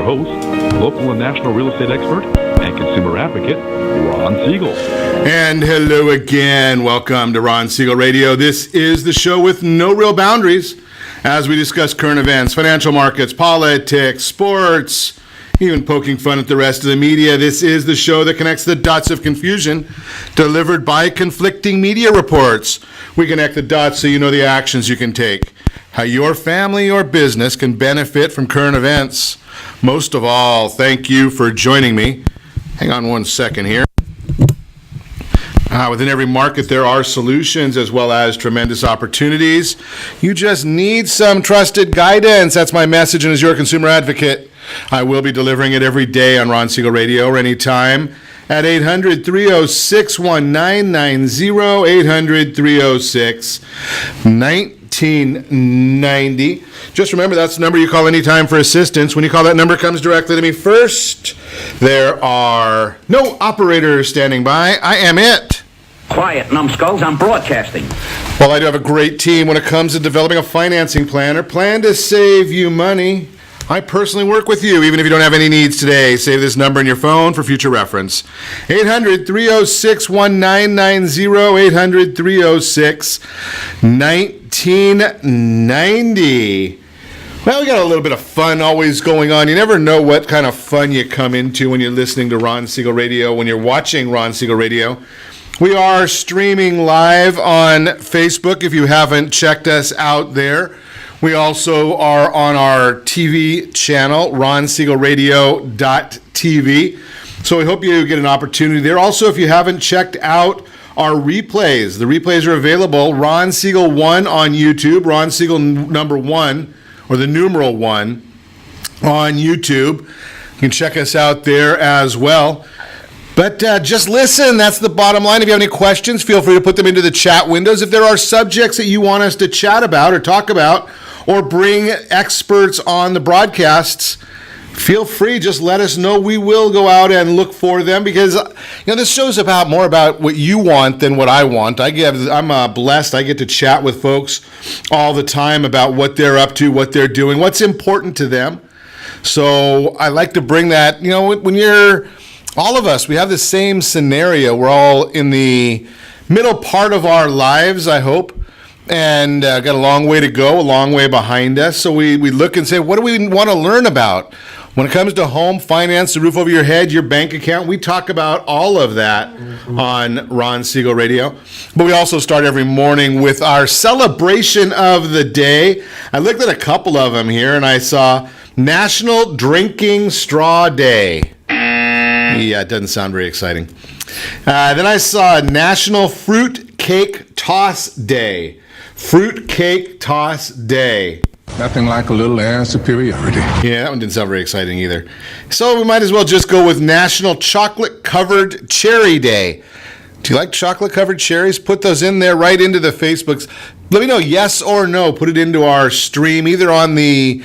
Host, local and national real estate expert and consumer advocate, Ron Siegel. And hello again. Welcome to Ron Siegel Radio. This is the show with no real boundaries as we discuss current events, financial markets, politics, sports, even poking fun at the rest of the media. This is the show that connects the dots of confusion delivered by conflicting media reports. We connect the dots so you know the actions you can take, how your family or business can benefit from current events. Most of all, thank you for joining me. Hang on one second here. Within every market, there are solutions as well as tremendous opportunities. You just need some trusted guidance. That's my message, and as your consumer advocate, I will be delivering it every day on Ron Siegel Radio or anytime at 800-306-1990, 800-306-1990. Just remember, that's the number you call anytime for assistance. When you call, that number comes directly to me first. There are no operators standing by. I am it. Quiet, numbskulls, I'm broadcasting. Well, I do have a great team when it comes to developing a financing plan or plan to save you money. I personally work with you, even if you don't have any needs today. Save this number in your phone for future reference. 800-306-1990, 800-306-1990. Well, we got a little bit of fun always going on. You never know what kind of fun you come into when you're listening to Ron Siegel Radio, when you're watching Ron Siegel Radio. We are streaming live on Facebook if you haven't checked us out there. We also are on our TV channel, ronsiegelradio.tv. So we hope you get an opportunity there. Also, if you haven't checked out our replays, the replays are available. Ron Siegel 1 on YouTube, Ron Siegel number 1, or the numeral 1 on YouTube. You can check us out there as well. But just listen, that's the bottom line. If you have any questions, feel free to put them into the chat windows. If there are subjects that you want us to chat about or talk about or bring experts on the broadcasts, feel free, just let us know. We will go out and look for them because this show's more about what you want than what I want. I'm blessed. I get to chat with folks all the time about what they're up to, what they're doing, what's important to them. So I like to bring that, when you're all of us, we have the same scenario. We're all in the middle part of our lives, I hope, and got a long way to go, a long way behind us. So we look and say, what do we want to learn about? When it comes to home, finance, the roof over your head, your bank account, we talk about all of that on Ron Siegel Radio. But we also start every morning with our celebration of the day. I looked at a couple of them here, and I saw National Drinking Straw Day. Yeah, it doesn't sound very exciting. Then I saw National Fruit Cake Toss Day. Fruit Cake Toss Day. Nothing like a little air superiority. Yeah, that one didn't sound very exciting either. So we might as well just go with National Chocolate Covered Cherry Day. Do you like chocolate covered cherries? Put those in there, right into the Facebooks. Let me know yes or no. Put it into our stream, either on the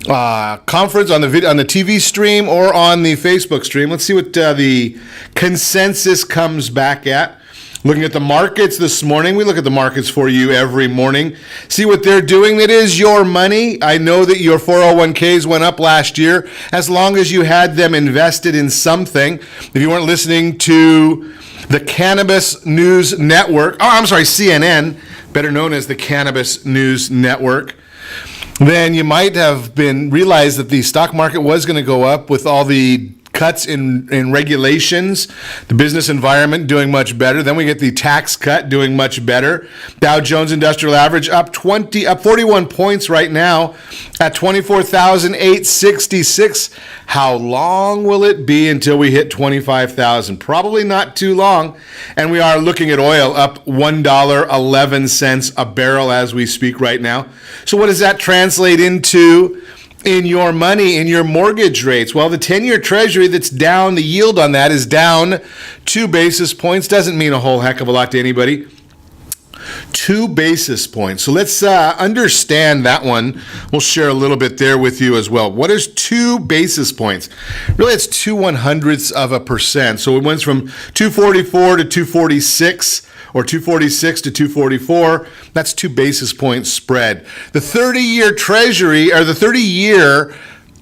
conference, on the TV stream, or on the Facebook stream. Let's see what the consensus comes back at. Looking at the markets this morning. We look at the markets for you every morning. See what they're doing. It is your money. I know that your 401ks went up last year as long as you had them invested in something. If you weren't listening to the Cannabis News Network, CNN, better known as the Cannabis News Network, then you might have realized that the stock market was going to go up with all the cuts in regulations, the business environment doing much better. Then we get the tax cut doing much better. Dow Jones Industrial Average up 41 points right now at 24,866. How long will it be until we hit 25,000? Probably not too long. And we are looking at oil up $1.11 a barrel as we speak right now. So what does that translate into in your money, in your mortgage rates? Well, the 10-year Treasury that's down, the yield on that is down 2 basis points. Doesn't mean a whole heck of a lot to anybody. 2 basis points. So let's understand that one. We'll share a little bit there with you as well. What is 2 basis points? Really, it's 0.02%. So it went from 244 to 246. Or 246 to 244, that's 2 basis point spread. The 30-year Treasury, or the 30-year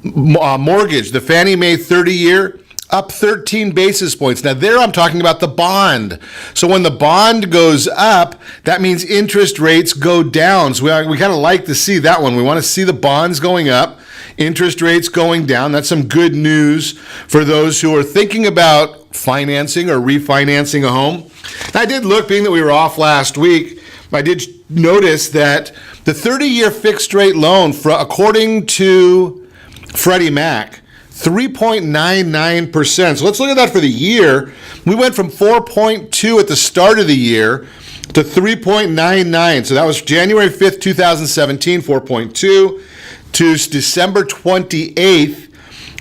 mortgage, the Fannie Mae 30-year, up 13 basis points. Now there I'm talking about the bond. So when the bond goes up, that means interest rates go down. So we kind of like to see that one. We want to see the bonds going up, interest rates going down. That's some good news for those who are thinking about financing or refinancing a home. I did look, being that we were off last week, I did notice that the 30-year fixed rate loan, according to Freddie Mac, 3.99%. So let's look at that for the year. We went from 4.2 at the start of the year to 3.99. So that was January 5th, 2017, 4.2 to December 28th,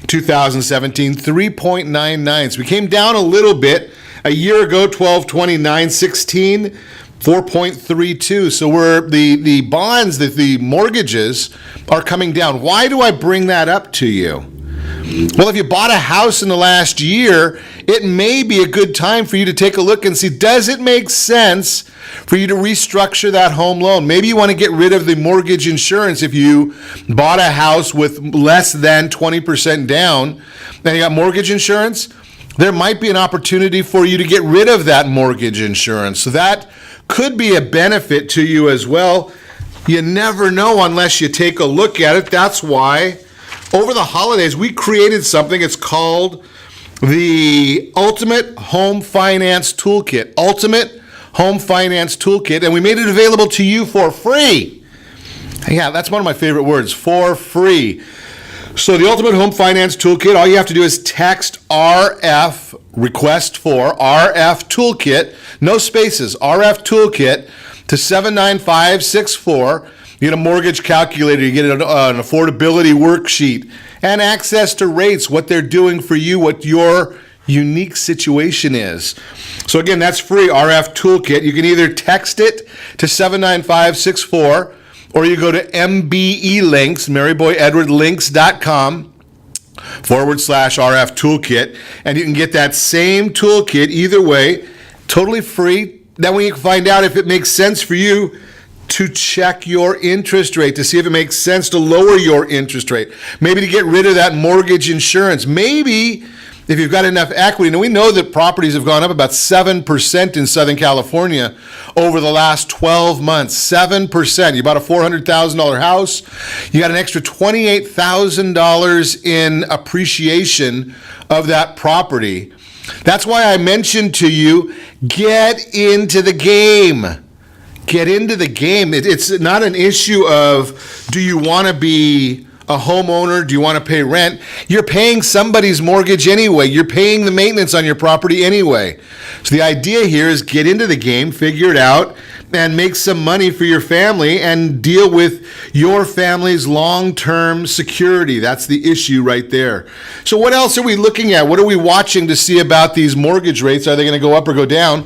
2017, 3.99. So we came down a little bit. A year ago, 12/29/16, 4.32. So the bonds, the mortgages are coming down. Why do I bring that up to you? Well, if you bought a house in the last year, it may be a good time for you to take a look and see, does it make sense for you to restructure that home loan? Maybe you want to get rid of the mortgage insurance if you bought a house with less than 20% down and you got mortgage insurance. There might be an opportunity for you to get rid of that mortgage insurance. So that could be a benefit to you as well. You never know unless you take a look at it. That's why over the holidays, we created something. It's called the Ultimate Home Finance Toolkit. Ultimate Home Finance Toolkit. And we made it available to you for free. Yeah, that's one of my favorite words, for free. So the Ultimate Home Finance Toolkit, all you have to do is text RF, request for RF Toolkit, no spaces, RF Toolkit to 79564. You get a mortgage calculator, you get an affordability worksheet, and access to rates, what they're doing for you, what your unique situation is. So again, that's free, RF Toolkit. You can either text it to 79564, or you go to MBElinks, maryboyedwardlinks.com/RF Toolkit, and you can get that same toolkit either way, totally free. That way you can find out if it makes sense for you to check your interest rate, to see if it makes sense to lower your interest rate, maybe to get rid of that mortgage insurance, maybe if you've got enough equity. Now, we know that properties have gone up about 7% in Southern California over the last 12 months, 7%. You bought a $400,000 house, you got an extra $28,000 in appreciation of that property. That's why I mentioned to you, get into the game. Get into the game. It's not an issue of, do you want to be a homeowner? Do you want to pay rent? You're paying somebody's mortgage anyway. You're paying the maintenance on your property anyway. So the idea here is get into the game, figure it out, and make some money for your family and deal with your family's long-term security. That's the issue right there. So what else are we looking at? What are we watching to see about these mortgage rates? Are they going to go up or go down?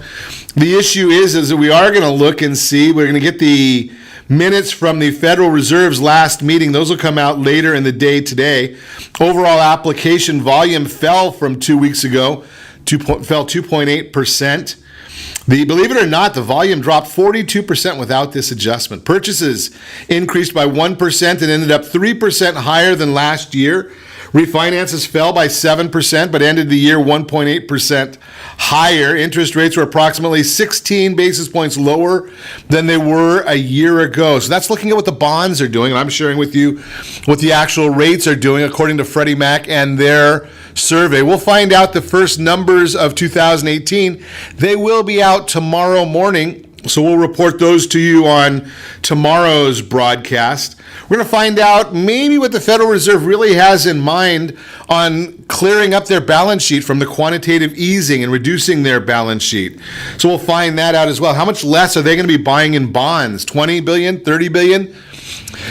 The issue is that we are going to look and see. We're going to get the minutes from the Federal Reserve's last meeting. Those will come out later in the day today. Overall application volume fell from 2 weeks ago, fell 2.8%. Believe it or not, the volume dropped 42% without this adjustment. Purchases increased by 1% and ended up 3% higher than last year. Refinances fell by 7%, but ended the year 1.8% higher. Interest rates were approximately 16 basis points lower than they were a year ago. So that's looking at what the bonds are doing, and I'm sharing with you what the actual rates are doing according to Freddie Mac and their survey. We'll find out the first numbers of 2018. They will be out tomorrow morning. So we'll report those to you on tomorrow's broadcast. We're going to find out maybe what the Federal Reserve really has in mind on clearing up their balance sheet from the quantitative easing and reducing their balance sheet. So we'll find that out as well. How much less are they going to be buying in bonds? 20 billion, 30 billion?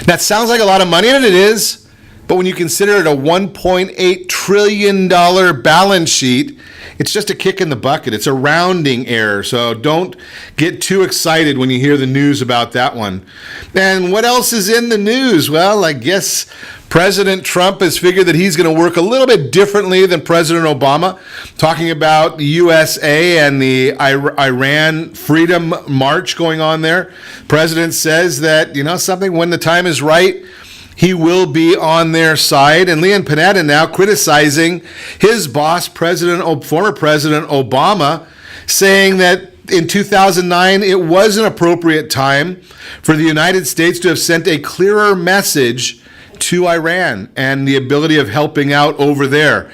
That sounds like a lot of money, and it is. But when you consider it a $1.8 trillion balance sheet, it's just a kick in the bucket. It's a rounding error. So don't get too excited when you hear the news about that one. And what else is in the news? Well, I guess President Trump has figured that he's going to work a little bit differently than President Obama, talking about the USA and the Iran Freedom March going on there. President says that, something, when the time is right, he will be on their side. And Leon Panetta now criticizing his boss, former President Obama, saying that in 2009, it was an appropriate time for the United States to have sent a clearer message to Iran and the ability of helping out over there.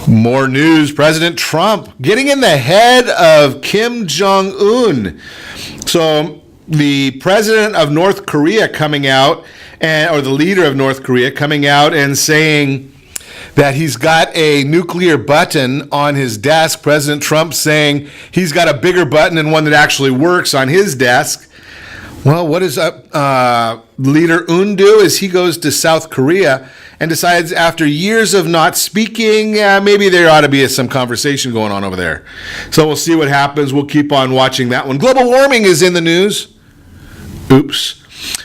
More news, President Trump getting in the head of Kim Jong-un. So the president of North Korea coming out, or the leader of North Korea coming out and saying that he's got a nuclear button on his desk. President Trump saying he's got a bigger button and one that actually works on his desk. Well, what does Leader Un do as he goes to South Korea and decides after years of not speaking, maybe there ought to be some conversation going on over there. So we'll see what happens. We'll keep on watching that one. Global warming is in the news. Oops.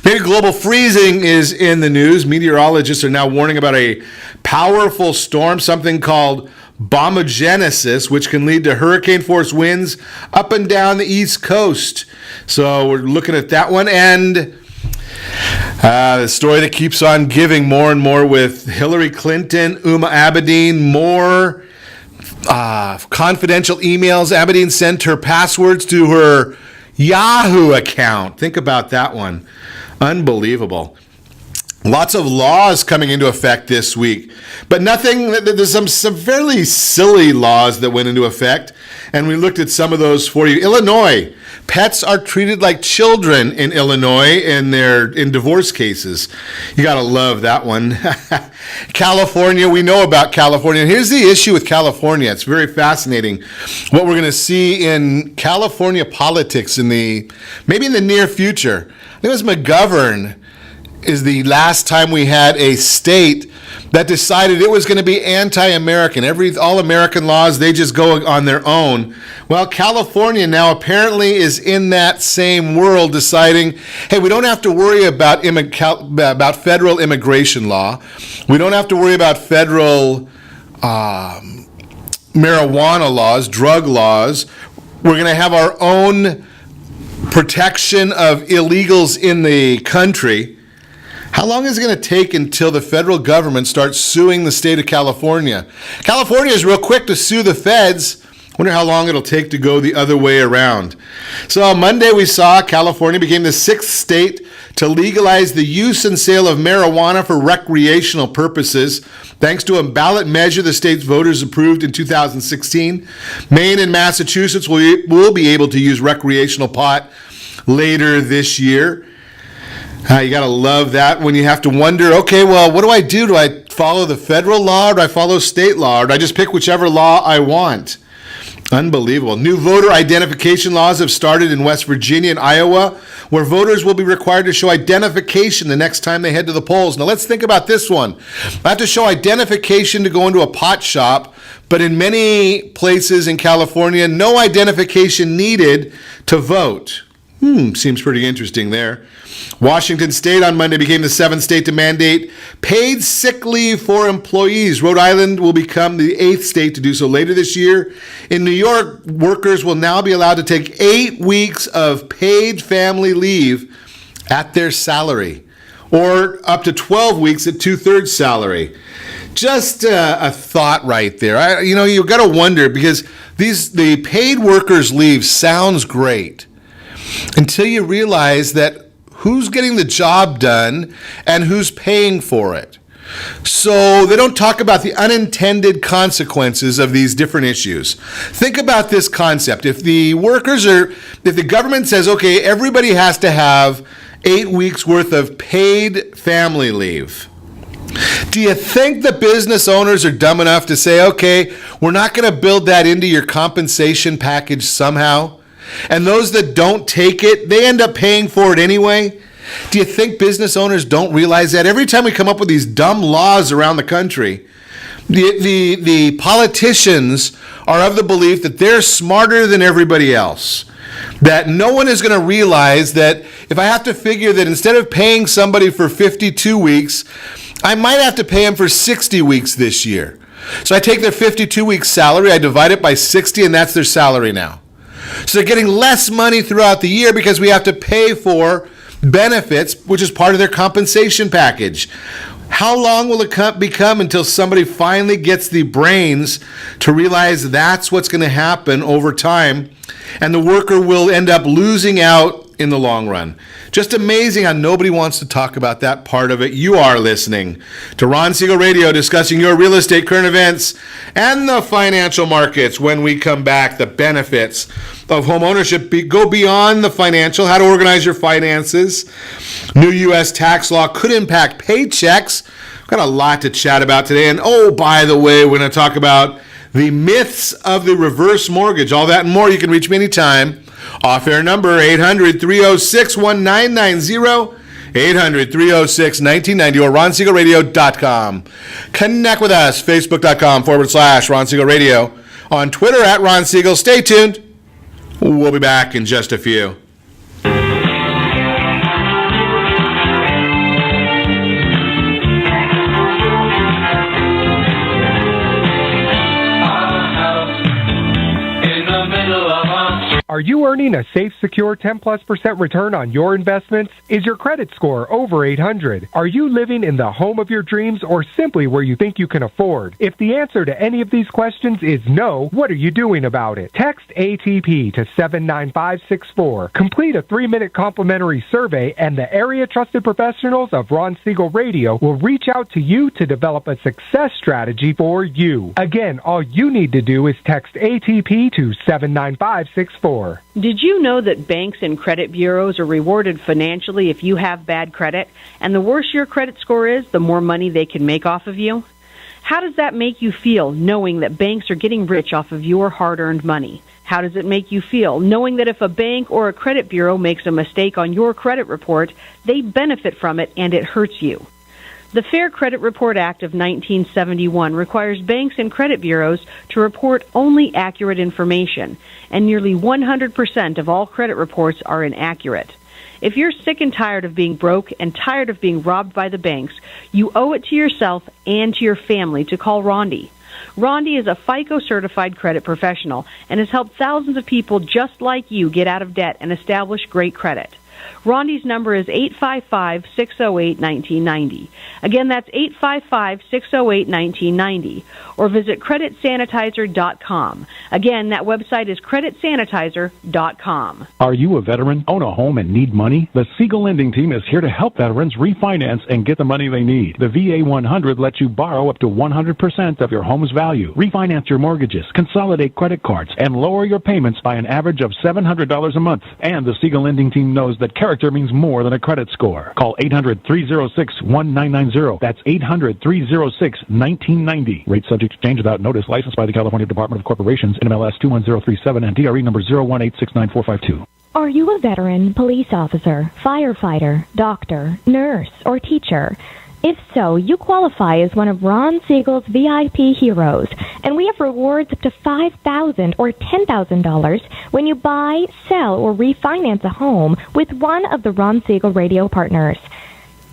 Maybe global freezing is in the news. Meteorologists are now warning about a powerful storm, something called bombogenesis, which can lead to hurricane-force winds up and down the East Coast. So we're looking at that one. And the story that keeps on giving more and more with Hillary Clinton, Uma Abedin, more confidential emails. Abedin sent her passwords to her Yahoo account. Think about that one. Unbelievable. Lots of laws coming into effect this week, but there's some fairly silly laws that went into effect, and we looked at some of those for you. Illinois, pets are treated like children in Illinois in divorce cases. You got to love that one. California, we know about California. And here's the issue with California. It's very fascinating what we're going to see in California politics maybe in the near future. I think it was McGovern is the last time we had a state that decided it was going to be anti-American. All American laws, they just go on their own. Well, California now apparently is in that same world deciding, hey, we don't have to worry about federal immigration law. We don't have to worry about federal marijuana laws, drug laws. We're going to have our own protection of illegals in the country. How long is it going to take until the federal government starts suing the state of California? California is real quick to sue the feds. Wonder how long it'll take to go the other way around. So on Monday we saw California became the 6th state to legalize the use and sale of marijuana for recreational purposes, thanks to a ballot measure the state's voters approved in 2016. Maine and Massachusetts will be able to use recreational pot later this year. You got to love that when you have to wonder, okay, well, what do I do? Do I follow the federal law or do I follow state law? Or do I just pick whichever law I want? Unbelievable. New voter identification laws have started in West Virginia and Iowa, where voters will be required to show identification the next time they head to the polls. Now, let's think about this one. I have to show identification to go into a pot shop, but in many places in California, no identification needed to vote. Seems pretty interesting there. Washington State on Monday became the 7th state to mandate paid sick leave for employees. Rhode Island will become the 8th state to do so later this year. In New York, workers will now be allowed to take 8 weeks of paid family leave at their salary, or up to 12 weeks at 2/3 salary. Just a thought right there. You've got to wonder, because the paid workers leave sounds great until you realize that who's getting the job done and who's paying for it. So they don't talk about the unintended consequences of these different issues. Think about this concept. If the government says, okay, everybody has to have 8 weeks worth of paid family leave, do you think the business owners are dumb enough to say, okay, we're not going to build that into your compensation package somehow? And those that don't take it, they end up paying for it anyway? Do you think business owners don't realize that? Every time we come up with these dumb laws around the country, the politicians are of the belief that they're smarter than everybody else. That no one is going to realize that if I have to figure that instead of paying somebody for 52 weeks, I might have to pay them for 60 weeks this year. So I take their 52-week salary, I divide it by 60, and that's their salary now. So they're getting less money throughout the year because we have to pay for benefits, which is part of their compensation package. How long will it become until somebody finally gets the brains to realize that's what's going to happen over time, and the worker will end up losing out in the long run? Just amazing how nobody wants to talk about that part of it. You are listening to Ron Siegel Radio, discussing your real estate current events and the financial markets. When we come back, the benefits of homeownership go beyond the financial, how to organize your finances. New U.S. tax law could impact paychecks. We've got a lot to chat about today. And oh, by the way, we're going to talk about the myths of the reverse mortgage. All that and more. You can reach me anytime. Off-air number 800-306-1990, 800-306-1990, or RonSiegelRadio.com. Connect with us, Facebook.com/Ron Siegel Radio. On Twitter @Ron Siegel. Stay tuned. We'll be back in just a few. Are you earning a safe, secure 10+% return on your investments? Is your credit score over 800? Are you living in the home of your dreams or simply where you think you can afford? If the answer to any of these questions is no, what are you doing about it? Text ATP to 79564. Complete a 3-minute complimentary survey, and the area trusted professionals of Ron Siegel Radio will reach out to you to develop a success strategy for you. Again, all you need to do is text ATP to 79564. Did you know that banks and credit bureaus are rewarded financially if you have bad credit? And the worse your credit score is, the more money they can make off of you? How does that make you feel, knowing that banks are getting rich off of your hard-earned money? How does it make you feel, knowing that if a bank or a credit bureau makes a mistake on your credit report, they benefit from it and it hurts you? The Fair Credit Report Act of 1971 requires banks and credit bureaus to report only accurate information, and nearly 100% of all credit reports are inaccurate. If you're sick and tired of being broke and tired of being robbed by the banks, you owe it to yourself and to your family to call Rondi. Rondi is a FICO-certified credit professional and has helped thousands of people just like you get out of debt and establish great credit. Rondi's number is 855-608-1990. Again, that's 855-608-1990. Or visit creditsanitizer.com. Again, that website is creditsanitizer.com. Are you a veteran, own a home, and need money? The Siegel Lending Team is here to help veterans refinance and get the money they need. The VA 100 lets you borrow up to 100% of your home's value, refinance your mortgages, consolidate credit cards, and lower your payments by an average of $700 a month. And the Siegel Lending Team knows that character means more than a credit score. Call 800-306-1990. That's 800-306-1990. Rate subject to change without notice. Licensed by the California Department of Corporations, NMLS 21037, and DRE number 018694552. Are you a veteran, police officer, firefighter, doctor, nurse, or teacher? If so, you qualify as one of Ron Siegel's VIP heroes, and we have rewards up to $5,000 or $10,000 when you buy, sell, or refinance a home with one of the Ron Siegel radio partners.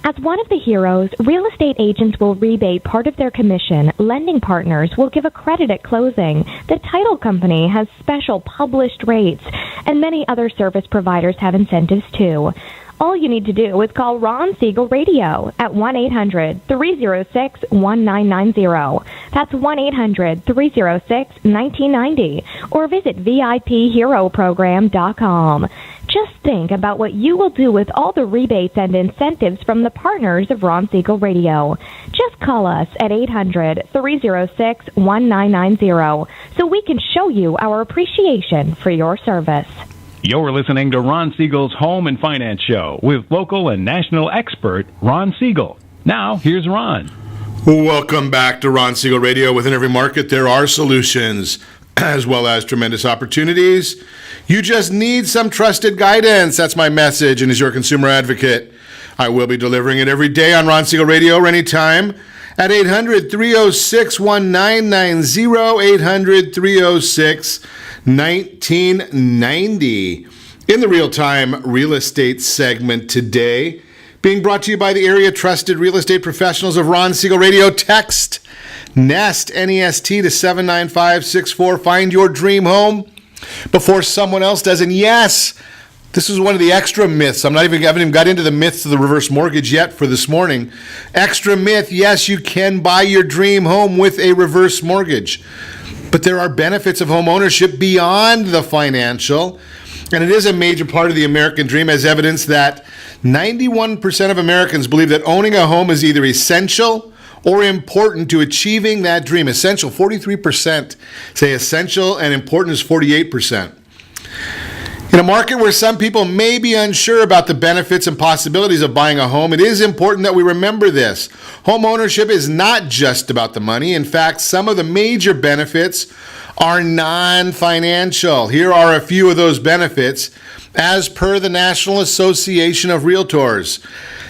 As one of the heroes, real estate agents will rebate part of their commission. Lending partners will give a credit at closing. The title company has special published rates, and many other service providers have incentives too. All you need to do is call Ron Siegel Radio at 1-800-306-1990. That's 1-800-306-1990. Or visit VIPHeroProgram.com. Just think about what you will do with all the rebates and incentives from the partners of Ron Siegel Radio. Just call us at 800-306-1990 so we can show you our appreciation for your service. You're listening to Ron Siegel's Home and Finance Show with local and national expert Ron Siegel. Now, here's Ron. Welcome back to Ron Siegel Radio. Within every market, there are solutions as well as tremendous opportunities. You just need some trusted guidance. That's my message, and as your consumer advocate, I will be delivering it every day on Ron Siegel Radio or anytime at 800-306-1990, 800-306-1990. In the real-time real estate segment today, being brought to you by the area trusted real estate professionals of Ron Siegel Radio. Text NEST, N-E-S-T, to 79564. Find your dream home before someone else does. And yes, This is one of the extra myths. I haven't even got into the myths of the reverse mortgage yet for this morning. Extra myth, yes, you can buy your dream home with a reverse mortgage. But there are benefits of home ownership beyond the financial. And it is a major part of the American dream, as evidence that 91% of Americans believe that owning a home is either essential or important to achieving that dream. Essential, 43% say essential, and important is 48%. In a market where some people may be unsure about the benefits and possibilities of buying a home, it is important that we remember this. Home ownership is not just about the money. In fact, some of the major benefits are non-financial. Here are a few of those benefits as per the National Association of Realtors.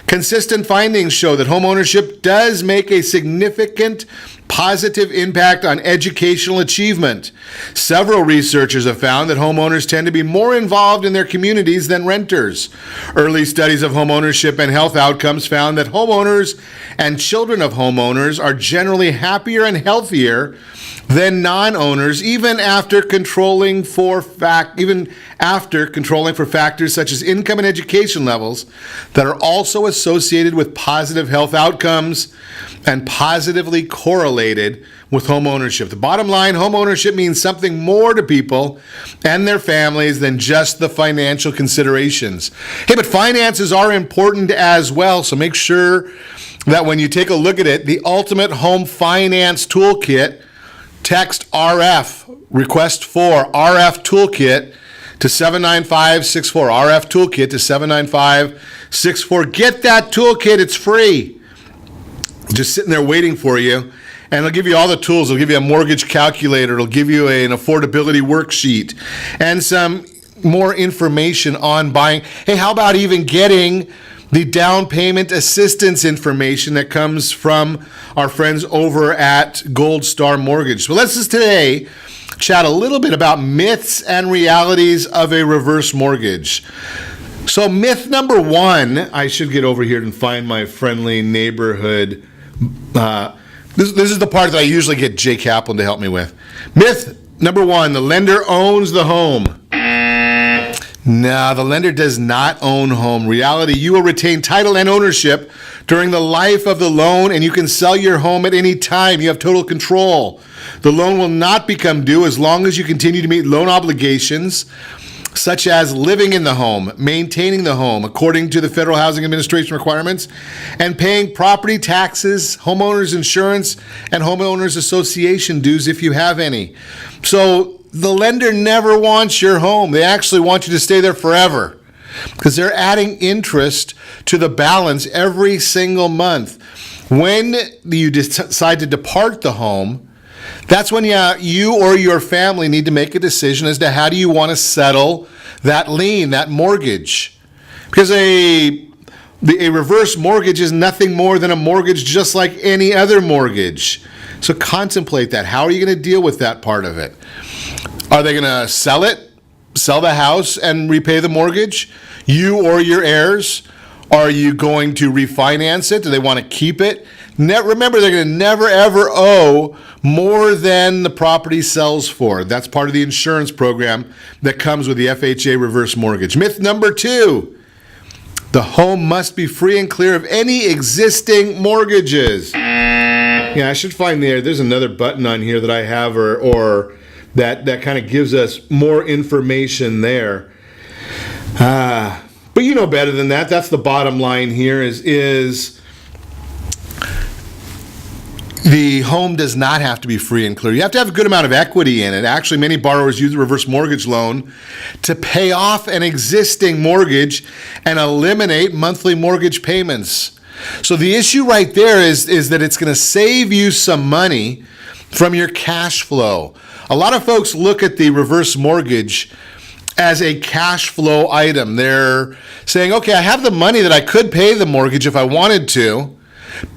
Consistent findings show that home ownership does make a significant positive impact on educational achievement. Several researchers have found that homeowners tend to be more involved in their communities than renters. Early studies of home ownership and health outcomes found that homeowners and children of homeowners are generally happier and healthier than non-owners, even after controlling for factors such as income and education levels that are also associated with positive health outcomes and positively correlated with home ownership. The bottom line, home ownership means something more to people and their families than just the financial considerations. Hey, but finances are important as well, so make sure that when you take a look at it, the Ultimate Home Finance Toolkit, text RF, request for RF Toolkit to 79564. RF Toolkit to 79564. Get that toolkit, it's free. Just sitting there waiting for you. And it'll give you all the tools. It'll give you a mortgage calculator. It'll give you an affordability worksheet and some more information on buying. Hey, how about even getting the down payment assistance information that comes from our friends over at Gold Star Mortgage. So let's just today chat a little bit about myths and realities of a reverse mortgage. So myth number one, I should get over here and find my friendly neighborhood. This is the part that I usually get Jay Kaplan to help me with. Myth number one, the lender owns the home. No, the lender does not own home. Reality, you will retain title and ownership during the life of the loan, and you can sell your home at any time. You have total control. The loan will not become due as long as you continue to meet loan obligations, such as living in the home, maintaining the home according to the Federal Housing Administration requirements, and paying property taxes, homeowners insurance, and homeowners association dues if you have any. So the lender never wants your home. They actually want you to stay there forever because they're adding interest to the balance every single month. When you decide to depart the home, that's when you or your family need to make a decision as to how do you want to settle that lien, that mortgage. Because a reverse mortgage is nothing more than a mortgage just like any other mortgage. So contemplate that. How are you going to deal with that part of it? Are they going to sell the house and repay the mortgage? You or your heirs? Are you going to refinance it? Do they want to keep it? Remember, they're going to never, ever owe more than the property sells for. That's part of the insurance program that comes with the FHA reverse mortgage. Myth number two, the home must be free and clear of any existing mortgages. Yeah, I should find there's another button on here that I have or that kind of gives us more information there. But you know better than that. That's the bottom line here is the home does not have to be free and clear. You have to have a good amount of equity in it. Actually, many borrowers use a reverse mortgage loan to pay off an existing mortgage and eliminate monthly mortgage payments. So the issue right there is that it's going to save you some money from your cash flow. A lot of folks look at the reverse mortgage as a cash flow item. They're saying, okay, I have the money that I could pay the mortgage if I wanted to,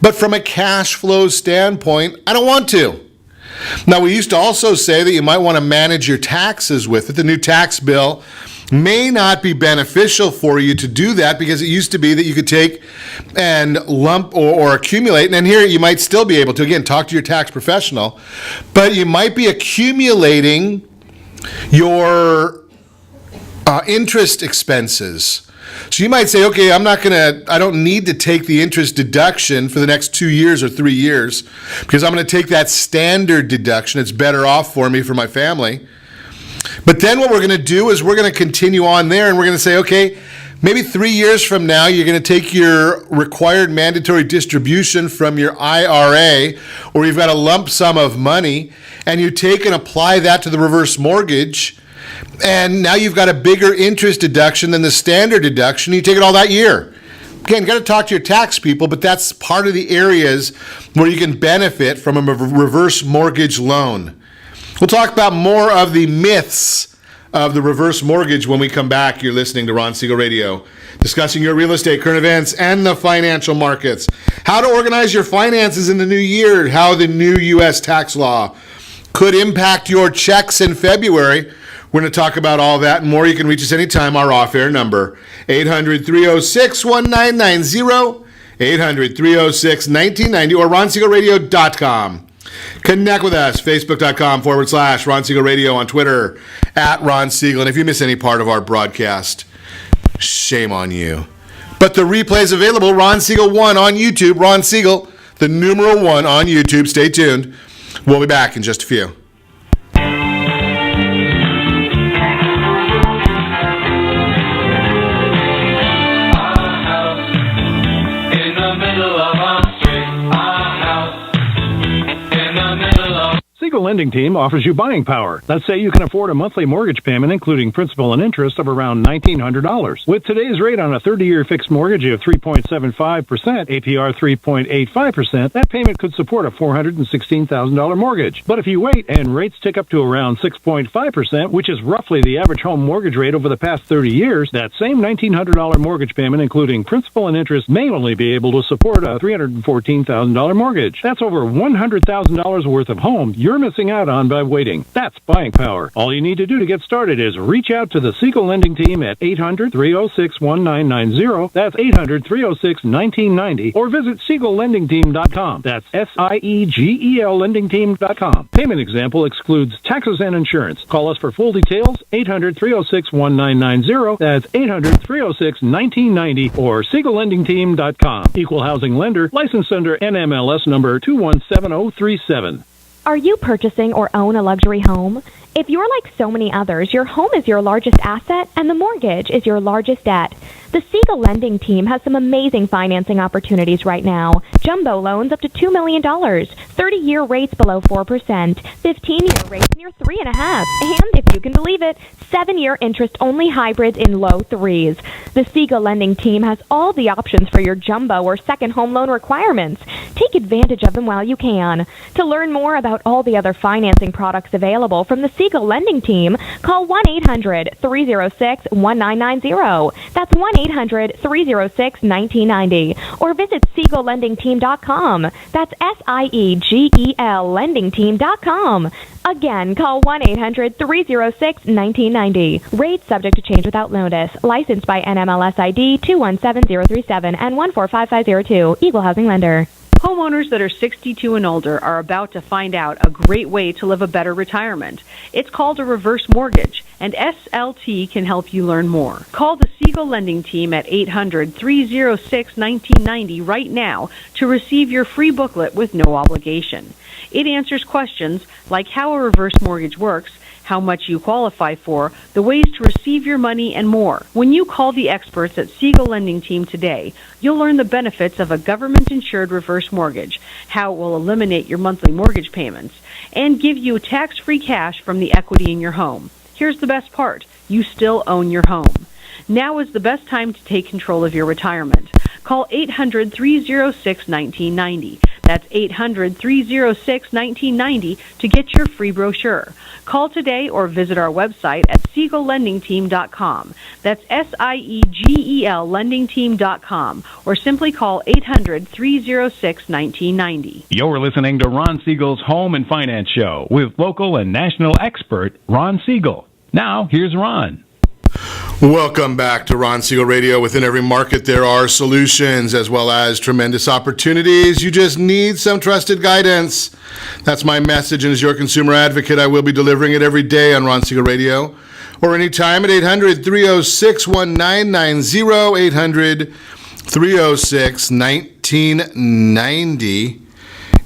but from a cash flow standpoint, I don't want to. Now, we used to also say that you might want to manage your taxes with it. The new tax bill may not be beneficial for you to do that because it used to be that you could take and lump or accumulate, and here you might still be able to, again, talk to your tax professional, but you might be accumulating your interest expenses. So you might say, okay, I don't need to take the interest deduction for the next 2 years or 3 years because I'm going to take that standard deduction. It's better off for me, for my family. But then what we're going to do is we're going to continue on there and we're going to say, okay, maybe 3 years from now, you're going to take your required mandatory distribution from your IRA, or you've got a lump sum of money, and you take and apply that to the reverse mortgage. And now you've got a bigger interest deduction than the standard deduction. You take it all that year. Again, you got to talk to your tax people, but that's part of the areas where you can benefit from a reverse mortgage loan. We'll talk about more of the myths of the reverse mortgage when we come back. You're listening to Ron Siegel Radio, discussing your real estate, current events, and the financial markets. How to organize your finances in the new year, how the new U.S. tax law could impact your checks in February. We're going to talk about all that and more. You can reach us anytime. Our off-air number, 800-306-1990, 800-306-1990, or ronsiegelradio.com. Connect with us, facebook.com/Ron Siegel Radio, on Twitter, @Ron Siegel. And if you miss any part of our broadcast, shame on you. But the replay is available, Ron Siegel 1 on YouTube, Ron Siegel, the numeral 1 on YouTube. Stay tuned. We'll be back in just a few. Siegel Lending Team offers you buying power. Let's say you can afford a monthly mortgage payment, including principal and interest, of around $1,900. With today's rate on a 30-year fixed mortgage of 3.75%, APR 3.85%, that payment could support a $416,000 mortgage. But if you wait and rates tick up to around 6.5%, which is roughly the average home mortgage rate over the past 30 years, that same $1,900 mortgage payment, including principal and interest, may only be able to support a $314,000 mortgage. That's over $100,000 worth of home you're missing out on by waiting. That's buying power. All you need to do to get started is reach out to the Siegel Lending Team at 800-306-1990. That's 800-306-1990. Or visit SiegelLendingTeam.com. That's SIEGEL LendingTeam.com. Payment example excludes taxes and insurance. Call us for full details, 800-306-1990. That's 800-306-1990 or SiegelLendingTeam.com. Equal housing lender, licensed under NMLS number 217037. Are you purchasing or own a luxury home? If you're like so many others, your home is your largest asset and the mortgage is your largest debt. The Siegel Lending Team has some amazing financing opportunities right now. Jumbo loans up to $2 million, 30-year rates below 4%, 15-year rates near 3.5%, and if you can believe it, 7-year interest-only hybrids in low 3s. The Siegel Lending Team has all the options for your jumbo or second home loan requirements. Take advantage of them while you can. To learn more about all the other financing products available from the Siegel Lending Team, call 1-800-306-1990. That's 1-800-306-1990. Or visit SiegelLendingTeam.com. That's SIEGEL LendingTeam.com. Again, call 1-800-306-1990. Rates subject to change without notice. Licensed by NMLS ID 217037 and 145502. Equal housing lender. Homeowners that are 62 and older are about to find out a great way to live a better retirement. It's called a reverse mortgage, and SLT can help you learn more. Call the Siegel Lending Team at 800-306-1990 right now to receive your free booklet with no obligation. It answers questions like how a reverse mortgage works, how much you qualify for, the ways to receive your money, and more. When you call the experts at Siegel Lending Team today, you'll learn the benefits of a government-insured reverse mortgage, how it will eliminate your monthly mortgage payments, and give you tax-free cash from the equity in your home. Here's the best part. You still own your home. Now is the best time to take control of your retirement. Call 800-306-1990. That's 800-306-1990 to get your free brochure. Call today or visit our website at SiegelLendingTeam.com. That's SIEGEL LendingTeam.com. Or simply call 800-306-1990. You're listening to Ron Siegel's Home and Finance Show with local and national expert Ron Siegel. Now, here's Ron. Welcome back to Ron Siegel Radio. Within every market, there are solutions as well as tremendous opportunities. You just need some trusted guidance. That's my message, and as your consumer advocate, I will be delivering it every day on Ron Siegel Radio. or anytime at 800-306-1990, 800-306-1990.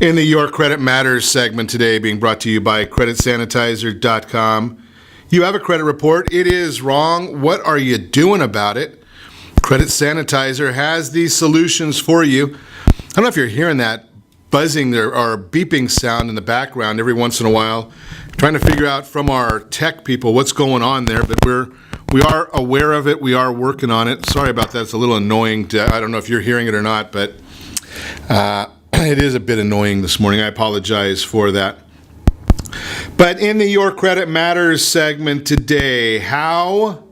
In the Your Credit Matters segment today, being brought to you by creditsanitizer.com. You have a credit report. It is wrong. What are you doing about it? Credit Sanitizer has these solutions for you. I don't know if you're hearing that buzzing there or beeping sound in the background every once in a while. Trying to figure out from our tech people what's going on there, but we are aware of it. We are working on it. Sorry about that. It's a little annoying. I don't know if you're hearing it or not, but it is a bit annoying this morning. I apologize for that. But in the Your Credit Matters segment today, how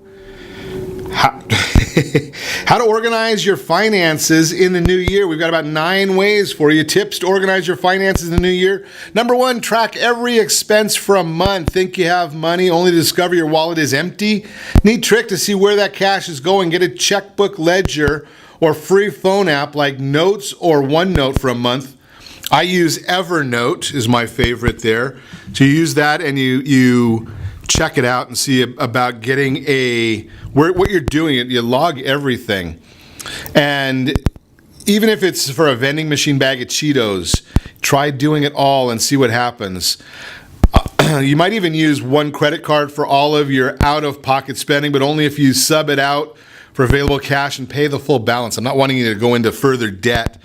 to organize your finances in the new year. We've got about 9 ways for you. Tips to organize your finances in the new year. Number 1, track every expense for a month. Think you have money only to discover your wallet is empty? Neat trick to see where that cash is going. Get a checkbook ledger or free phone app like Notes or OneNote for a month. I use Evernote is my favorite there. So you use that and you check it out and see about getting what you're doing. You log everything. And even if it's for a vending machine bag of Cheetos, try doing it all and see what happens. You might even use one credit card for all of your out-of-pocket spending, but only if you sub it out for available cash and pay the full balance. I'm not wanting you to go into further debt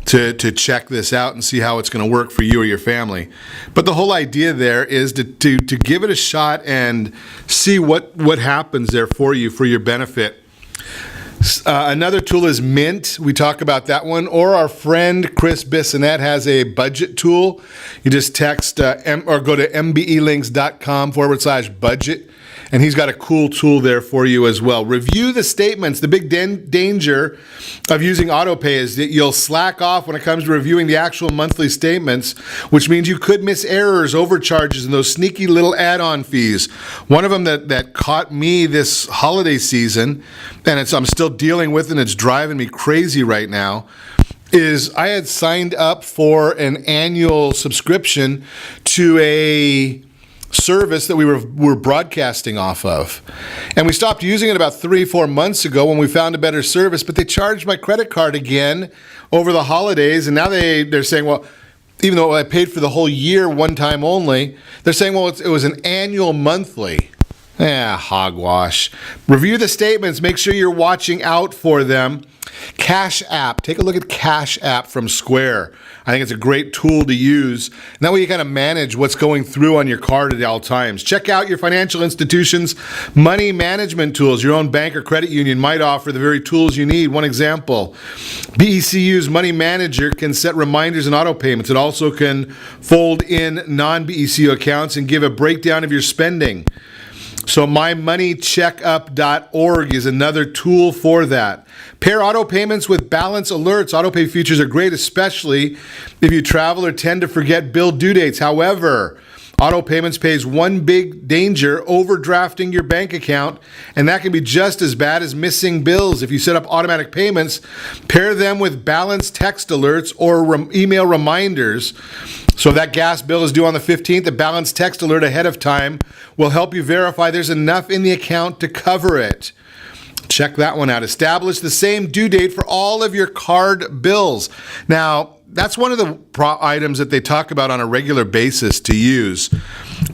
to check this out and see how it's going to work for you or your family. But the whole idea there is to give it a shot and see what happens there for you, for your benefit. Another tool is Mint. We talk about that one. Or our friend Chris Bissonette has a budget tool. You just text or go to mbelinks.com/budget. And he's got a cool tool there for you as well. Review the statements. The big danger of using autopay is that you'll slack off when it comes to reviewing the actual monthly statements, which means you could miss errors, overcharges, and those sneaky little add-on fees. One of them that caught me this holiday season, and I'm still dealing with, and it's driving me crazy right now, is I had signed up for an annual subscription to a service that we were broadcasting off of. And we stopped using it about 3-4 months ago when we found a better service, but they charged my credit card again over the holidays, and now they're saying, well, even though I paid for the whole year one time only, they're saying, well, it was an annual monthly. Hogwash. Review the statements. Make sure you're watching out for them. Cash App. Take a look at Cash App from Square. I think it's a great tool to use. And that way you kind of manage what's going through on your card at all times. Check out your financial institution's money management tools. Your own bank or credit union might offer the very tools you need. One example, BECU's Money Manager can set reminders and auto payments. It also can fold in non-BECU accounts and give a breakdown of your spending. So mymoneycheckup.org is another tool for that. Pair auto payments with balance alerts. Auto pay features are great, especially if you travel or tend to forget bill due dates. However, auto payments pays one big danger: overdrafting your bank account, and that can be just as bad as missing bills. If you set up automatic payments, pair them with balance text alerts or email reminders. So if that gas bill is due on the 15th, a balance text alert ahead of time will help you verify there's enough in the account to cover it. Check that one out. Establish the same due date for all of your card bills. Now, that's one of the items that they talk about on a regular basis to use.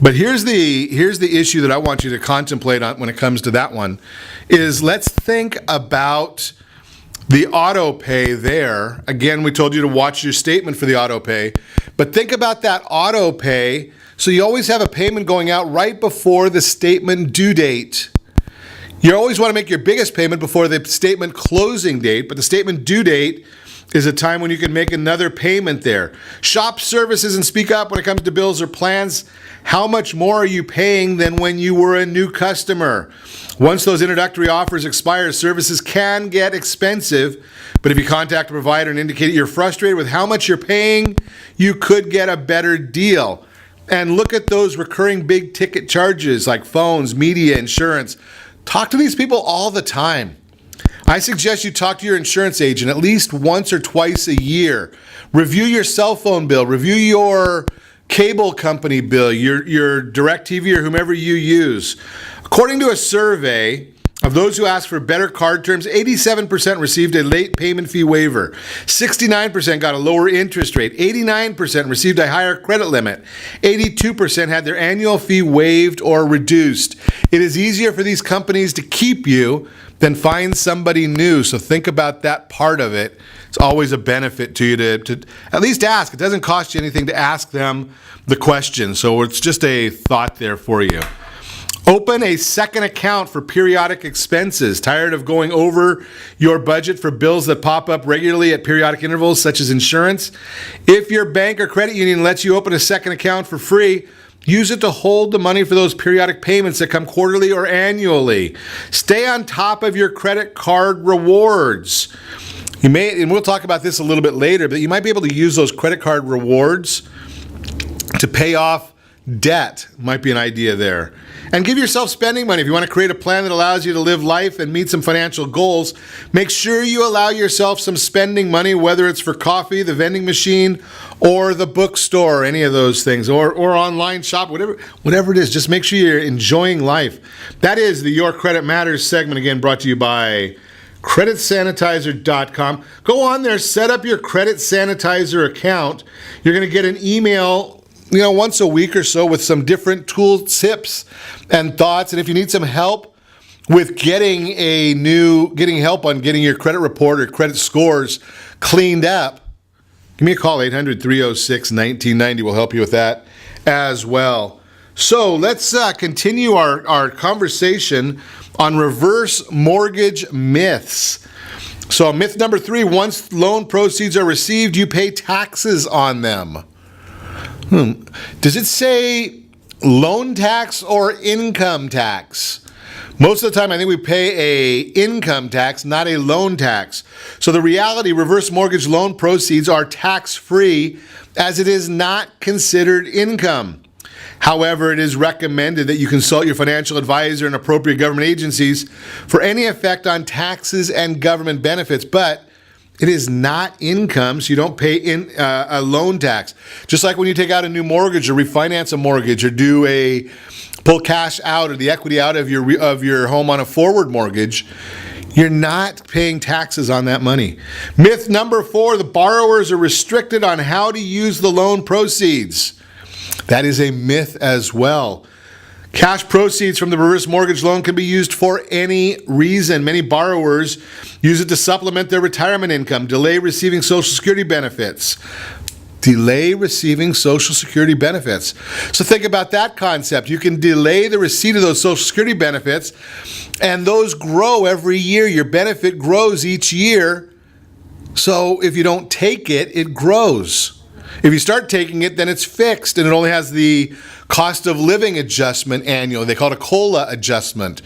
But here's the issue that I want you to contemplate on when it comes to that one, is let's think about the auto pay there. Again, we told you to watch your statement for the auto pay, but think about that auto pay. So you always have a payment going out right before the statement due date. You always want to make your biggest payment before the statement closing date, but the statement due date is a time when you can make another payment there. Shop services and speak up when it comes to bills or plans. How much more are you paying than when you were a new customer? Once those introductory offers expire, services can get expensive, but if you contact a provider and indicate you're frustrated with how much you're paying, you could get a better deal. And look at those recurring big ticket charges like phones, media, insurance. Talk to these people all the time. I suggest you talk to your insurance agent at least once or twice a year. Review your cell phone bill. Review your cable company bill, your DirecTV or whomever you use. According to a survey of those who asked for better card terms, 87% received a late payment fee waiver. 69% got a lower interest rate. 89% received a higher credit limit. 82% had their annual fee waived or reduced. It is easier for these companies to keep you than find somebody new. So think about that part of it. It's always a benefit to you to at least ask. It doesn't cost you anything to ask them the question. So it's just a thought there for you. Open a second account for periodic expenses. Tired of going over your budget for bills that pop up regularly at periodic intervals, such as insurance? If your bank or credit union lets you open a second account for free, use it to hold the money for those periodic payments that come quarterly or annually. Stay on top of your credit card rewards. You may, and we'll talk about this a little bit later, but you might be able to use those credit card rewards to pay off debt. Might be an idea there. And give yourself spending money. If you want to create a plan that allows you to live life and meet some financial goals, make sure you allow yourself some spending money, whether it's for coffee, the vending machine, or the bookstore, any of those things, or online shop, whatever it is. Just make sure you're enjoying life. That is the Your Credit Matters segment, again, brought to you by creditsanitizer.com. Go on there, set up your Credit Sanitizer account. You're going to get an email once a week or so with some different tool tips and thoughts. And if you need some help with getting help on getting your credit report or credit scores cleaned up, give me a call, 800-306-1990. We'll help you with that as well. So let's continue our conversation on reverse mortgage myths. So myth number 3, once loan proceeds are received, you pay taxes on them. Does it say loan tax or income tax? Most of the time, I think we pay a income tax, not a loan tax. So the reality, reverse mortgage loan proceeds are tax-free as it is not considered income. However, it is recommended that you consult your financial advisor and appropriate government agencies for any effect on taxes and government benefits. But it is not income, so you don't pay a loan tax. Just like when you take out a new mortgage or refinance a mortgage or pull cash out or the equity out of your home on a forward mortgage, you're not paying taxes on that money. Myth number 4, the borrowers are restricted on how to use the loan proceeds. That is a myth as well. Cash proceeds from the reverse mortgage loan can be used for any reason. Many borrowers use it to supplement their retirement income, delay receiving Social Security benefits. So think about that concept. You can delay the receipt of those Social Security benefits, and those grow every year. Your benefit grows each year. So if you don't take it, it grows. If you start taking it, then it's fixed, and it only has the cost of living adjustment annually. They call it a COLA adjustment.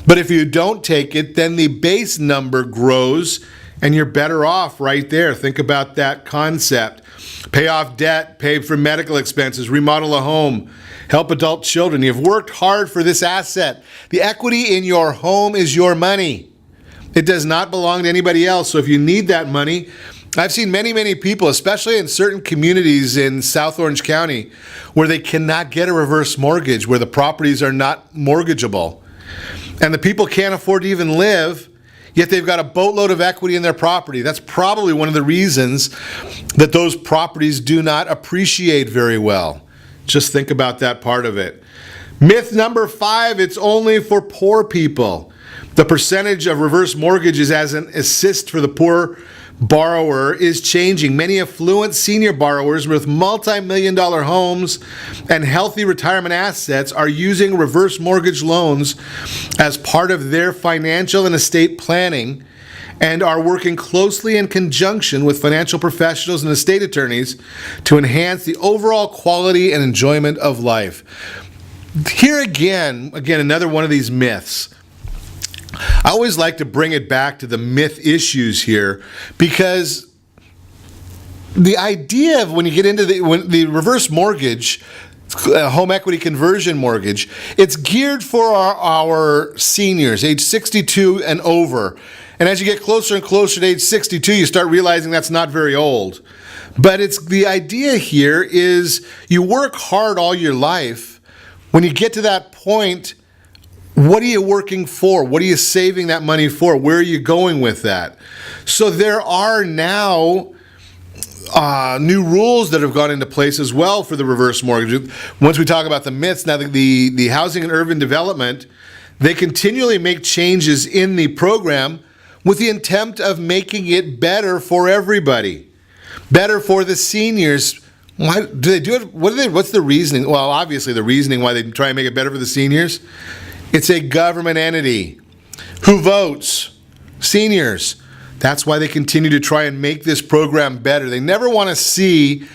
But if you don't take it, then the base number grows, and you're better off right there. Think about that concept. Pay off debt, pay for medical expenses, remodel a home, help adult children. You've worked hard for this asset. The equity in your home is your money. It does not belong to anybody else. So if you need that money, I've seen many, many people, especially in certain communities in South Orange County, where they cannot get a reverse mortgage, where the properties are not mortgageable. And the people can't afford to even live, yet they've got a boatload of equity in their property. That's probably one of the reasons that those properties do not appreciate very well. Just think about that part of it. Myth number 5, it's only for poor people. The percentage of reverse mortgages as an assist for the poor borrower is changing. Many affluent senior borrowers with multi-million-dollar homes and healthy retirement assets are using reverse mortgage loans as part of their financial and estate planning and are working closely in conjunction with financial professionals and estate attorneys to enhance the overall quality and enjoyment of life. Here again, another one of these myths. I always like to bring it back to the myth issues here, because the idea of when you get into the reverse mortgage, home equity conversion mortgage, it's geared for our seniors, age 62 and over. And as you get closer and closer to age 62, you start realizing that's not very old. But it's the idea here is you work hard all your life. When you get to that point, what are you working for? What are you saving that money for? Where are you going with that? So there are now new rules that have gone into place as well for the reverse mortgage. Once we talk about the myths, now the Housing and Urban Development, they continually make changes in the program with the intent of making it better for everybody. Better for the seniors. Why do they do it? What's the reasoning? Well, obviously the reasoning why they try and make it better for the seniors. It's a government entity. Who votes? Seniors. That's why they continue to try and make this program better. They never want to see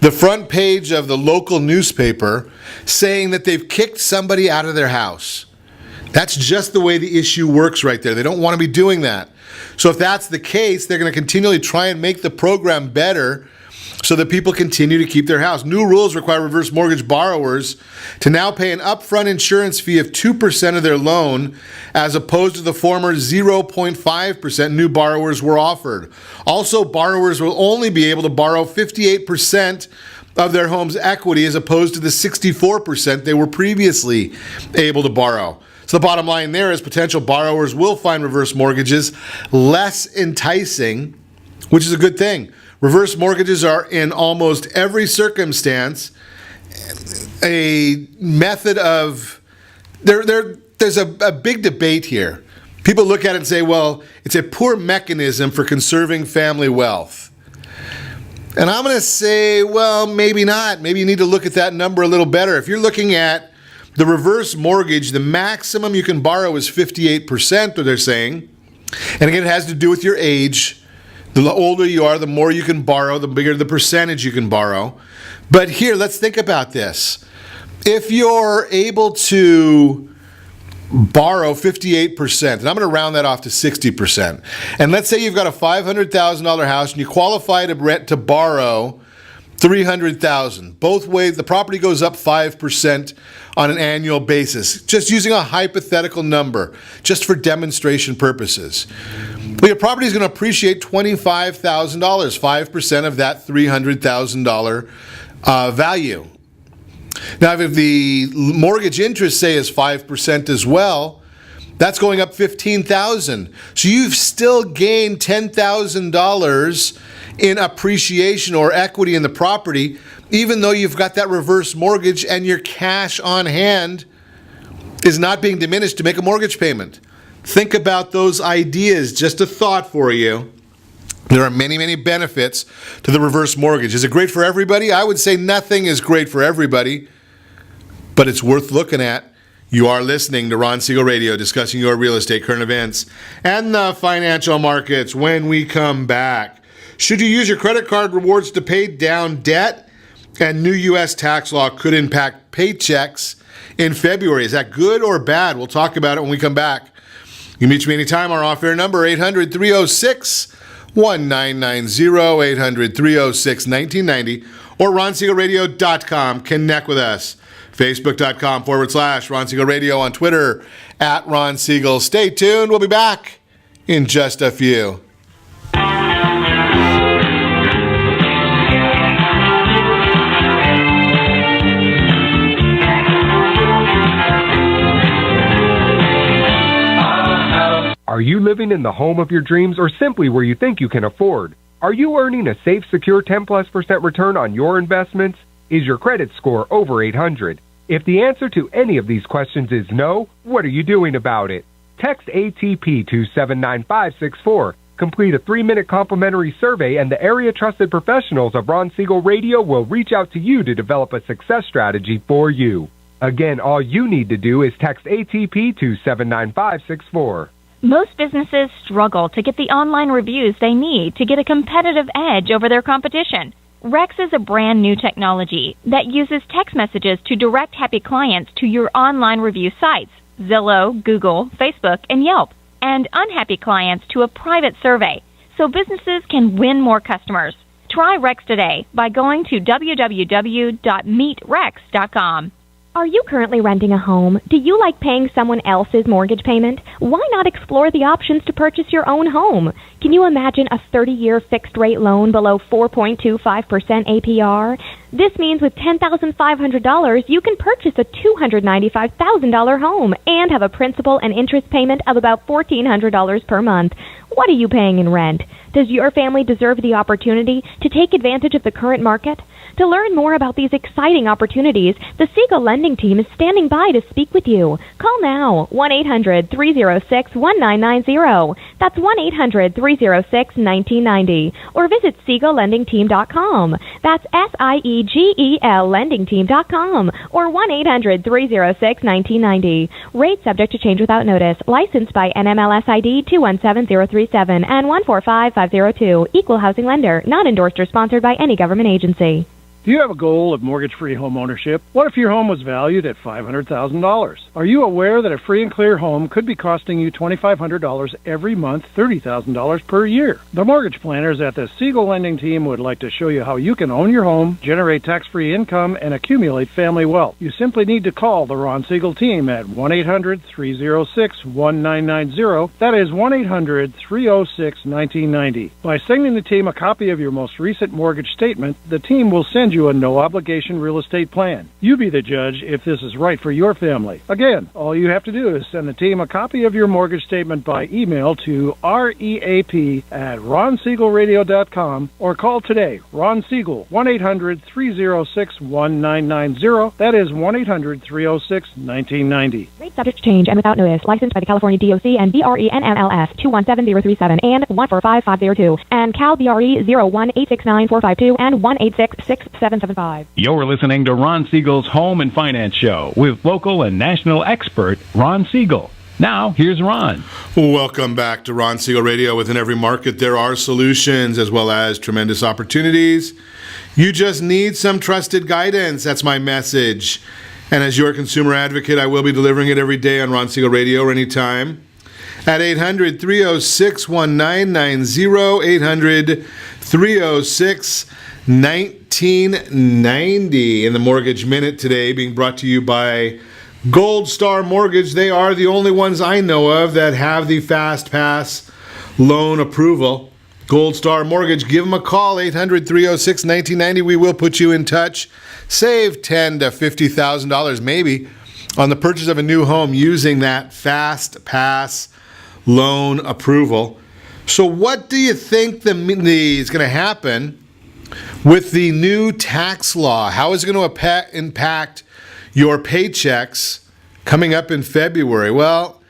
the front page of the local newspaper saying that they've kicked somebody out of their house. That's just the way the issue works right there. They don't want to be doing that. So if that's the case, they're going to continually try and make the program better so that people continue to keep their house. New rules require reverse mortgage borrowers to now pay an upfront insurance fee of 2% of their loan as opposed to the former 0.5% new borrowers were offered. Also, borrowers will only be able to borrow 58% of their home's equity as opposed to the 64% they were previously able to borrow. So the bottom line there is potential borrowers will find reverse mortgages less enticing, which is a good thing. Reverse mortgages are in almost every circumstance a method of, there's a big debate here. People look at it and say, well, it's a poor mechanism for conserving family wealth. And I'm going to say, well, maybe not. Maybe you need to look at that number a little better. If you're looking at the reverse mortgage, the maximum you can borrow is 58%, what they're saying. And again, it has to do with your age. The older you are, the more you can borrow, the bigger the percentage you can borrow. But here, let's think about this. If you're able to borrow 58%, and I'm going to round that off to 60%, and let's say you've got a $500,000 house and you qualify to borrow $300,000. Both ways, the property goes up 5% on an annual basis, just using a hypothetical number, just for demonstration purposes. Well, your property is going to appreciate $25,000, 5% of that $300,000 value. Now, if the mortgage interest, say, is 5% as well, that's going up $15,000. So you've still gained $10,000 in appreciation or equity in the property, even though you've got that reverse mortgage and your cash on hand is not being diminished to make a mortgage payment. Think about those ideas. Just a thought for you. There are many, many benefits to the reverse mortgage. Is it great for everybody? I would say nothing is great for everybody, but it's worth looking at. You are listening to Ron Siegel Radio, discussing your real estate, current events, and the financial markets. When we come back, should you use your credit card rewards to pay down debt? And new U.S. tax law could impact paychecks in February. Is that good or bad? We'll talk about it when we come back. You can reach me anytime. Our off-air number, 800-306-1990, 800-306-1990, or RonSiegelRadio.com. Connect with us. Facebook.com/Ron Siegel Radio, on Twitter @Ron Siegel. Stay tuned. We'll be back in just a few. Are you living in the home of your dreams or simply where you think you can afford? Are you earning a safe, secure 10+% return on your investments? Is your credit score over 800? If the answer to any of these questions is no, what are you doing about it? Text ATP to 79564. Complete a 3-minute complimentary survey, and the area trusted professionals of Ron Siegel Radio will reach out to you to develop a success strategy for you. Again, all you need to do is text ATP to 79564. Most businesses struggle to get the online reviews they need to get a competitive edge over their competition. Rex is a brand new technology that uses text messages to direct happy clients to your online review sites, Zillow, Google, Facebook, and Yelp, and unhappy clients to a private survey, so businesses can win more customers. Try Rex today by going to www.meetrex.com. Are you currently renting a home? Do you like paying someone else's mortgage payment? Why not explore the options to purchase your own home? Can you imagine a 30-year fixed-rate loan below 4.25% APR? This means with $10,500, you can purchase a $295,000 home and have a principal and interest payment of about $1,400 per month. What are you paying in rent? Does your family deserve the opportunity to take advantage of the current market? To learn more about these exciting opportunities, the Siegel Lending Team is standing by to speak with you. Call now, 1-800-306-1990. That's 1-800-306-1990. Or visit SiegelLendingTeam.com. That's SIEGEL LendingTeam.com. Or 1-800-306-1990. Rate subject to change without notice. Licensed by NMLS ID 217037 and 145502. Equal housing lender. Not endorsed or sponsored by any government agency. Do you have a goal of mortgage-free home ownership? What if your home was valued at $500,000? Are you aware that a free and clear home could be costing you $2,500 every month, $30,000 per year? The mortgage planners at the Siegel Lending Team would like to show you how you can own your home, generate tax-free income, and accumulate family wealth. You simply need to call the Ron Siegel Team at 1-800-306-1990. That is 1-800-306-1990. By sending the team a copy of your most recent mortgage statement, the team will send you a no-obligation real estate plan. You be the judge if this is right for your family. Again, all you have to do is send the team a copy of your mortgage statement by email to reap@ronsiegelradio.com or call today. Ron Siegel, 1-800-306-1990. That is 1-800-306-1990. Rate subject to change and without notice. Licensed by the California DOC and BRENMLS 217037 and 145502 and Cal BRE 0186945 and 1866775. You're listening to Ron Siegel's Home and Finance Show with local and national expert Ron Siegel. Now, here's Ron. Welcome back to Ron Siegel Radio. Within every market, there are solutions as well as tremendous opportunities. You just need some trusted guidance. That's my message. And as your consumer advocate, I will be delivering it every day on Ron Siegel Radio or anytime at 800-306-1990, 800-306-1990. In the Mortgage Minute today, being brought to you by Gold Star Mortgage. They are the only ones I know of that have the Fast Pass loan approval. Gold Star Mortgage, give them a call, 800-306-1990. We will put you in touch. Save $10,000 to $50,000 maybe on the purchase of a new home using that Fast Pass loan approval. So what do you think is going to happen with the new tax law? How is it going to impact your paychecks coming up in February? Well,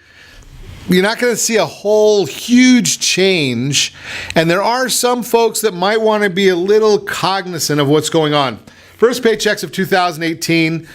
you're not going to see a whole huge change, and there are some folks that might want to be a little cognizant of what's going on. First paychecks of 2018,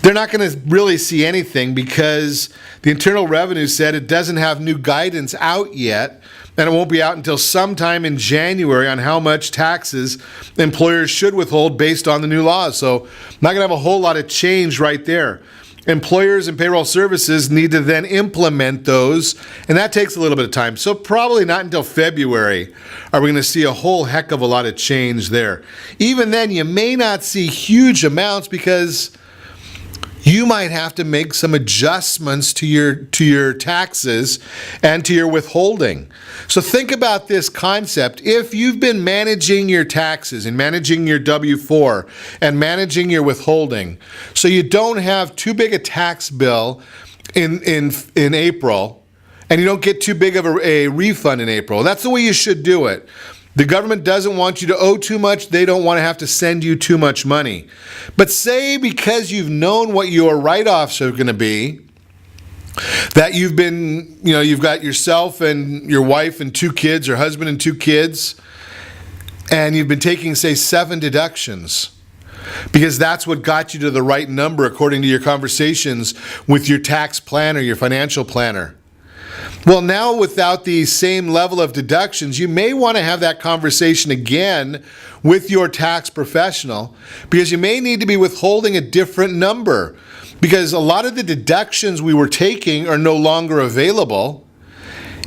they're not going to really see anything because the Internal Revenue said it doesn't have new guidance out yet, and it won't be out until sometime in January on how much taxes employers should withhold based on the new laws. So not going to have a whole lot of change right there. Employers and payroll services need to then implement those, and that takes a little bit of time. So probably not until February are we going to see a whole heck of a lot of change there. Even then, you may not see huge amounts because you might have to make some adjustments to your taxes and to your withholding. So think about this concept. If you've been managing your taxes and managing your W-4 and managing your withholding, so you don't have too big a tax bill in April, and you don't get too big of a refund in April, that's the way you should do it. The government doesn't want you to owe too much. They don't want to have to send you too much money. But say because you've known what your write-offs are going to be, that you've got yourself and your wife and 2 kids, or husband and 2 kids, and you've been taking, say, 7 deductions because that's what got you to the right number according to your conversations with your tax planner, your financial planner. Well, now without the same level of deductions, you may want to have that conversation again with your tax professional because you may need to be withholding a different number because a lot of the deductions we were taking are no longer available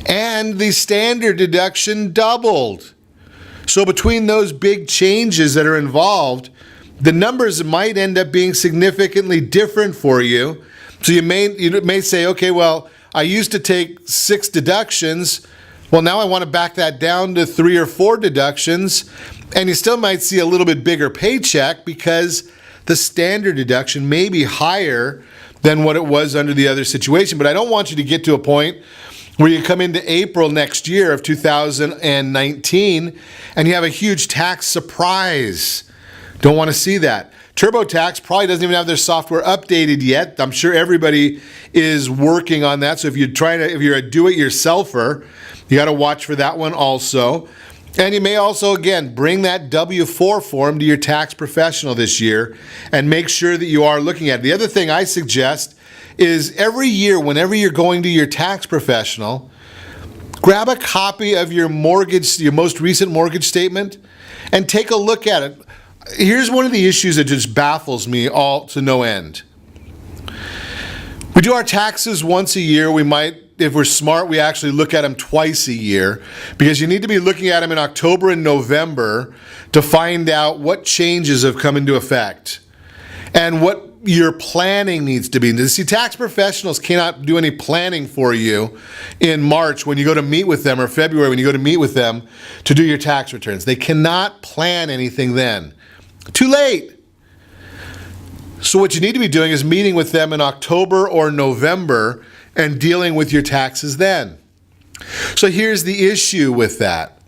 and the standard deduction doubled. So between those big changes that are involved, the numbers might end up being significantly different for you. So you may say, okay, well, I used to take 6 deductions. Well, now I want to back that down to 3 or 4 deductions. And you still might see a little bit bigger paycheck because the standard deduction may be higher than what it was under the other situation. But I don't want you to get to a point where you come into April next year of 2019 and you have a huge tax surprise. Don't want to see that. TurboTax probably doesn't even have their software updated yet. I'm sure everybody is working on that. So if you're a do-it-yourselfer, you got to watch for that one also. And you may also, again, bring that W-4 form to your tax professional this year and make sure that you are looking at it. The other thing I suggest is every year, whenever you're going to your tax professional, grab a copy of your most recent mortgage statement, and take a look at it. Here's one of the issues that just baffles me all to no end. We do our taxes once a year. We might, if we're smart, we actually look at them twice a year, because you need to be looking at them in October and November to find out what changes have come into effect and what your planning needs to be. See, tax professionals cannot do any planning for you in March when you go to meet with them, or February when you go to meet with them to do your tax returns. They cannot plan anything then. Too late. So what you need to be doing is meeting with them in October or November and dealing with your taxes then. So here's the issue with that.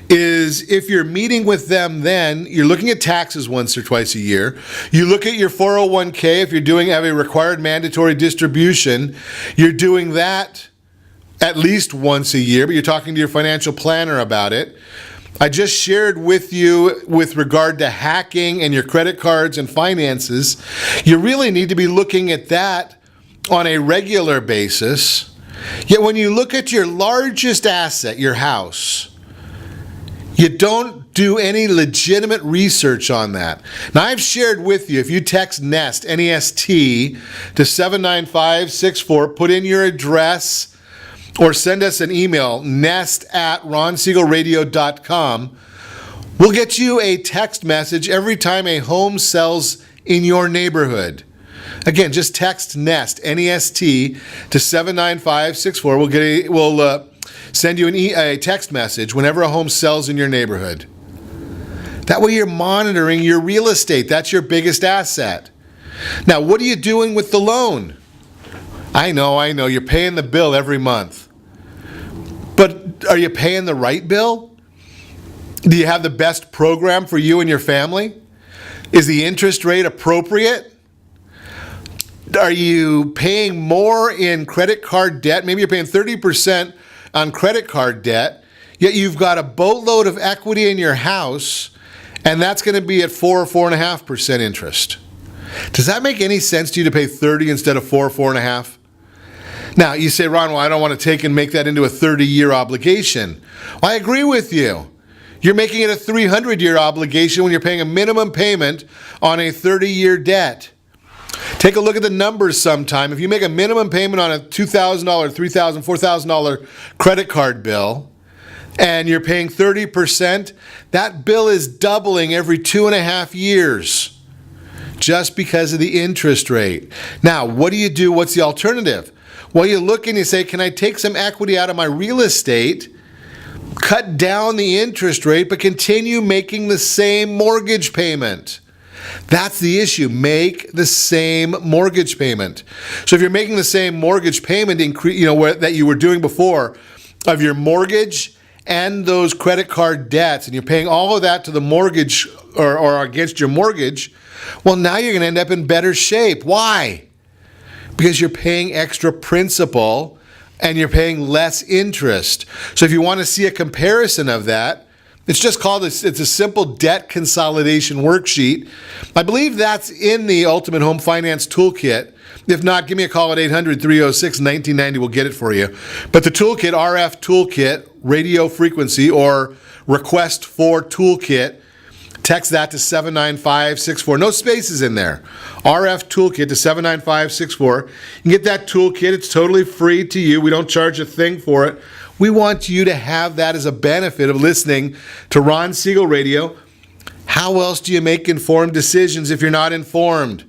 Is if you're meeting with them then, you're looking at taxes once or twice a year. You look at your 401k, if you're have a required mandatory distribution, you're doing that at least once a year, but you're talking to your financial planner about it. I just shared with you with regard to hacking and your credit cards and finances. You really need to be looking at that on a regular basis. Yet when you look at your largest asset, your house, you don't do any legitimate research on that. Now, I've shared with you, if you text NEST, N-E-S-T, to 79564, put in your address, or send us an email, nest@ronsiegelradio.com. We'll get you a text message every time a home sells in your neighborhood. Again, just text NEST, N-E-S-T, to 79564. We'll send you a text message whenever a home sells in your neighborhood. That way you're monitoring your real estate. That's your biggest asset. Now, what are you doing with the loan? I know, you're paying the bill every month. But are you paying the right bill? Do you have the best program for you and your family? Is the interest rate appropriate? Are you paying more in credit card debt? Maybe you're paying 30% on credit card debt, yet you've got a boatload of equity in your house, and that's going to be at 4 or 4.5% interest. Does that make any sense to you to pay 30 instead of 4 or 4.5? Now, you say, Ron, well, I don't want to take and make that into a 30-year obligation. Well, I agree with you. You're making it a 300-year obligation when you're paying a minimum payment on a 30-year debt. Take a look at the numbers sometime. If you make a minimum payment on a $2,000, $3,000, $4,000 credit card bill, and you're paying 30%, that bill is doubling every 2.5 years just because of the interest rate. Now, what do you do? What's the alternative? Well, you look and you say, can I take some equity out of my real estate, cut down the interest rate, but continue making the same mortgage payment? That's the issue. Make the same mortgage payment. So if you're making the same mortgage payment that you were doing before of your mortgage and those credit card debts, and you're paying all of that to the mortgage or against your mortgage, well, now you're going to end up in better shape. Why? Because you're paying extra principal and you're paying less interest. So if you want to see a comparison of that, it's a simple debt consolidation worksheet. I believe that's in the Ultimate Home Finance Toolkit. If not, give me a call at 800-306-1990. We'll get it for you. But the toolkit, RF Toolkit, radio frequency, or request for toolkit, text that to 79564. No spaces in there. RF Toolkit to 79564. You can get that toolkit. It's totally free to you. We don't charge a thing for it. We want you to have that as a benefit of listening to Ron Siegel Radio. How else do you make informed decisions if you're not informed?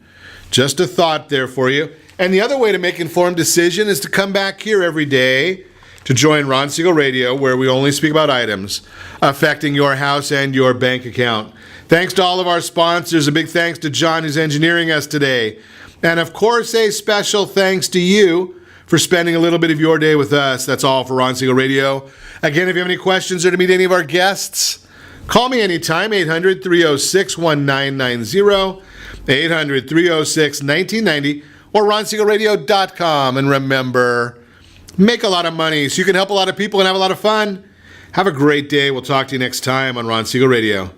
Just a thought there for you. And the other way to make informed decision is to come back here every day to join Ron Siegel Radio, where we only speak about items affecting your house and your bank account. Thanks to all of our sponsors. A big thanks to John, who's engineering us today. And of course, a special thanks to you for spending a little bit of your day with us. That's all for Ron Siegel Radio. Again, if you have any questions or to meet any of our guests, call me anytime, 800-306-1990, 800-306-1990, or ronsiegelradio.com. And remember, make a lot of money so you can help a lot of people and have a lot of fun. Have a great day. We'll talk to you next time on Ron Siegel Radio.